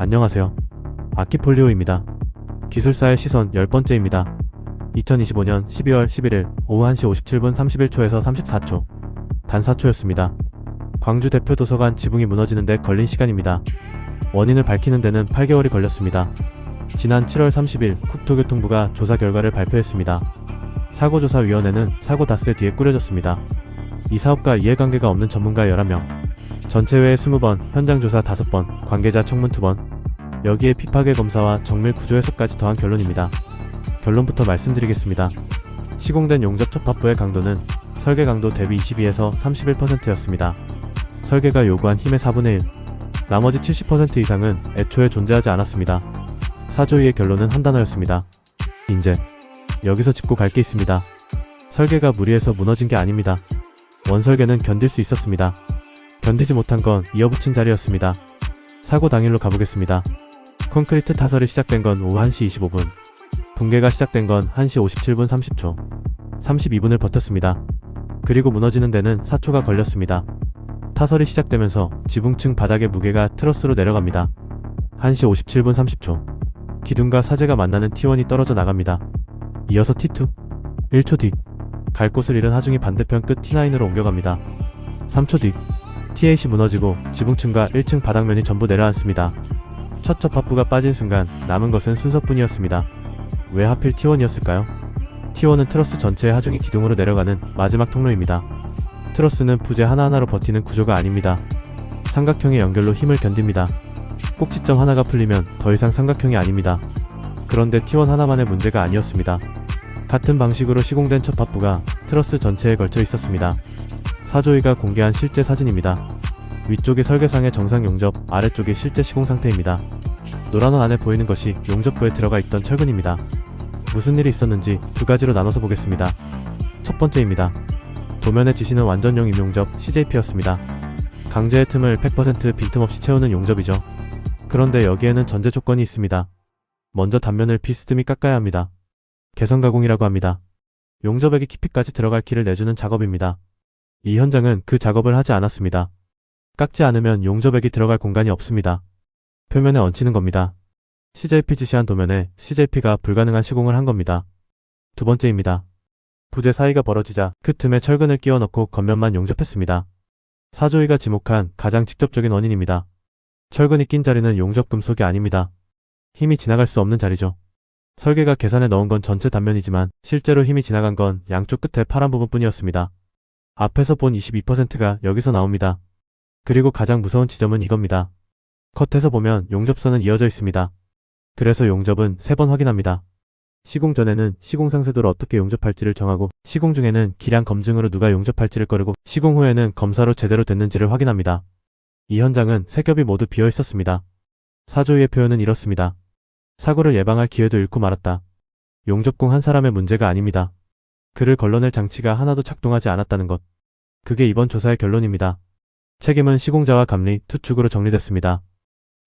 안녕하세요. 아키폴리오입니다. 기술사의 시선 10번째입니다. 2025년 12월 11일 오후 1시 57분 31초에서 34초. 단 4초였습니다. 광주 대표 도서관 지붕이 무너지는 데 걸린 시간입니다. 원인을 밝히는 데는 8개월이 걸렸습니다. 지난 7월 30일 국토교통부가 조사 결과를 발표했습니다. 사고조사위원회는 사고 닷새 뒤에 꾸려졌습니다. 이 사업과 이해관계가 없는 전문가 11명, 전체 외에 20번, 현장 조사 5번, 관계자 청문 2번, 여기에 피파계 검사와 정밀 구조 해석까지 더한 결론입니다. 결론부터 말씀드리겠습니다. 시공된 용접 접합부의 강도는 설계 강도 대비 22에서 31%였습니다. 설계가 요구한 힘의 4분의 1, 나머지 70% 이상은 애초에 존재하지 않았습니다. 사조위의 결론은 한 단어였습니다. 인재. 여기서 짚고 갈 게 있습니다. 설계가 무리해서 무너진 게 아닙니다. 원설계는 견딜 수 있었습니다. 견디지 못한 건 이어붙인 자리였습니다. 사고 당일로 가보겠습니다. 콘크리트 타설이 시작된 건 오후 1시 25분. 붕괴가 시작된 건 1시 57분 30초. 32분을 버텼습니다. 그리고 무너지는 데는 4초가 걸렸습니다. 타설이 시작되면서 지붕층 바닥의 무게가 트러스로 내려갑니다. 1시 57분 30초. 기둥과 사제가 만나는 T1이 떨어져 나갑니다. 이어서 T2. 1초 뒤. 갈 곳을 잃은 하중이 반대편 끝 T9으로 옮겨갑니다. 3초 뒤. T8이 무너지고 지붕층과 1층 바닥면이 전부 내려앉습니다. 첫 접합부가 빠진 순간 남은 것은 순서뿐이었습니다. 왜 하필 T1이었을까요? T1은 트러스 전체의 하중이 기둥으로 내려가는 마지막 통로입니다. 트러스는 부재 하나하나로 버티는 구조가 아닙니다. 삼각형의 연결로 힘을 견딥니다. 꼭지점 하나가 풀리면 더 이상 삼각형이 아닙니다. 그런데 T1 하나만의 문제가 아니었습니다. 같은 방식으로 시공된 접합부가 트러스 전체에 걸쳐 있었습니다. 사조위가 공개한 실제 사진입니다. 위쪽이 설계상의 정상 용접, 아래쪽이 실제 시공 상태입니다. 노란 원 안에 보이는 것이 용접부에 들어가 있던 철근입니다. 무슨 일이 있었는지 두 가지로 나눠서 보겠습니다. 첫 번째입니다. 도면에 지시는 완전용 임용접 CJP였습니다. 강제의 틈을 100% 빈틈없이 채우는 용접이죠. 그런데 여기에는 전제 조건이 있습니다. 먼저 단면을 비스듬히 깎아야 합니다. 개선 가공이라고 합니다. 용접액이 깊이까지 들어갈 키를 내주는 작업입니다. 이 현장은 그 작업을 하지 않았습니다. 깎지 않으면 용접액이 들어갈 공간이 없습니다. 표면에 얹히는 겁니다. CJP 지시한 도면에 CJP가 불가능한 시공을 한 겁니다. 두 번째입니다. 부재 사이가 벌어지자 그 틈에 철근을 끼워 넣고 겉면만 용접했습니다. 사조위가 지목한 가장 직접적인 원인입니다. 철근이 낀 자리는 용접 금속이 아닙니다. 힘이 지나갈 수 없는 자리죠. 설계가 계산에 넣은 건 전체 단면이지만 실제로 힘이 지나간 건 양쪽 끝에 파란 부분뿐이었습니다. 앞에서 본 22%가 여기서 나옵니다. 그리고 가장 무서운 지점은 이겁니다. 컷에서 보면 용접선은 이어져 있습니다. 그래서 용접은 3번 확인합니다. 시공 전에는 시공 상세도를 어떻게 용접할지를 정하고, 시공 중에는 기량 검증으로 누가 용접할지를 꺼내고, 시공 후에는 검사로 제대로 됐는지를 확인합니다. 이 현장은 3겹이 모두 비어 있었습니다. 사조위의 표현은 이렇습니다. 사고를 예방할 기회도 잃고 말았다. 용접工한 사람의 문제가 아닙니다. 그를 걸러낼 장치가 하나도 작동하지 않았다는 것. 그게 이번 조사의 결론입니다. 책임은 시공자와 감리 두 축으로 정리됐습니다.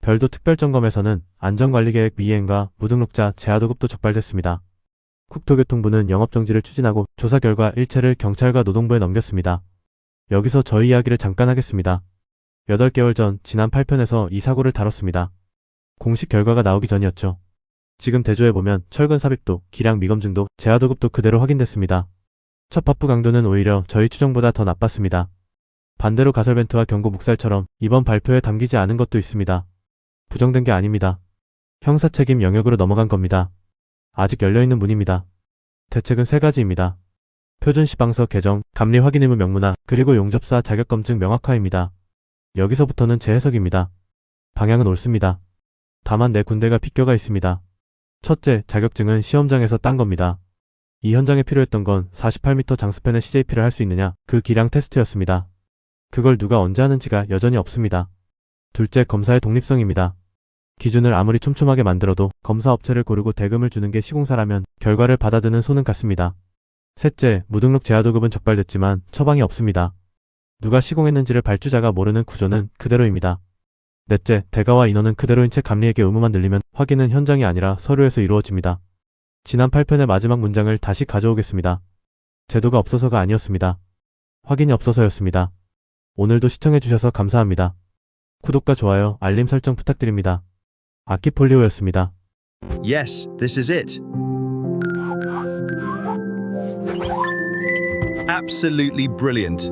별도 특별점검에서는 안전관리계획 미이행과 무등록자 재하도급도 적발됐습니다. 국토교통부는 영업정지를 추진하고 조사 결과 일체를 경찰과 노동부에 넘겼습니다. 여기서 저희 이야기를 잠깐 하겠습니다. 8개월 전 지난 8편에서 이 사고를 다뤘습니다. 공식 결과가 나오기 전이었죠. 지금 대조해보면 철근 삽입도, 기량 미검증도, 재하도급도 그대로 확인됐습니다. 접합부 강도는 오히려 저희 추정보다 더 나빴습니다. 반대로 가설벤트와 경고 묵살처럼 이번 발표에 담기지 않은 것도 있습니다. 부정된 게 아닙니다. 형사책임 영역으로 넘어간 겁니다. 아직 열려있는 문입니다. 대책은 3가지입니다. 표준시방서 개정, 감리 확인 의무 명문화, 그리고 용접사 자격검증 명확화입니다. 여기서부터는 제 해석입니다. 방향은 옳습니다. 다만 4군데가 빗겨가 있습니다. 첫째, 자격증은 시험장에서 딴 겁니다. 이 현장에 필요했던 건 48m 장스팬의 CJP를 할 수 있느냐, 그 기량 테스트였습니다. 그걸 누가 언제 하는지가 여전히 없습니다. 둘째, 검사의 독립성입니다. 기준을 아무리 촘촘하게 만들어도 검사업체를 고르고 대금을 주는 게 시공사라면 결과를 받아드는 손은 같습니다. 셋째, 무등록 재하도급은 적발됐지만 처방이 없습니다. 누가 시공했는지를 발주자가 모르는 구조는 그대로입니다. 넷째, 대가와 인원은 그대로인 채 감리에게 의무만 들리면 확인은 현장이 아니라 서류에서 이루어집니다. 지난 8편의 마지막 문장을 다시 가져오겠습니다. 제도가 없어서가 아니었습니다. 확인이 없어서였습니다. 오늘도 시청해주셔서 감사합니다. 구독과 좋아요, 알림 설정 부탁드립니다. 아키폴리오였습니다. Yes, this is it. Absolutely brilliant.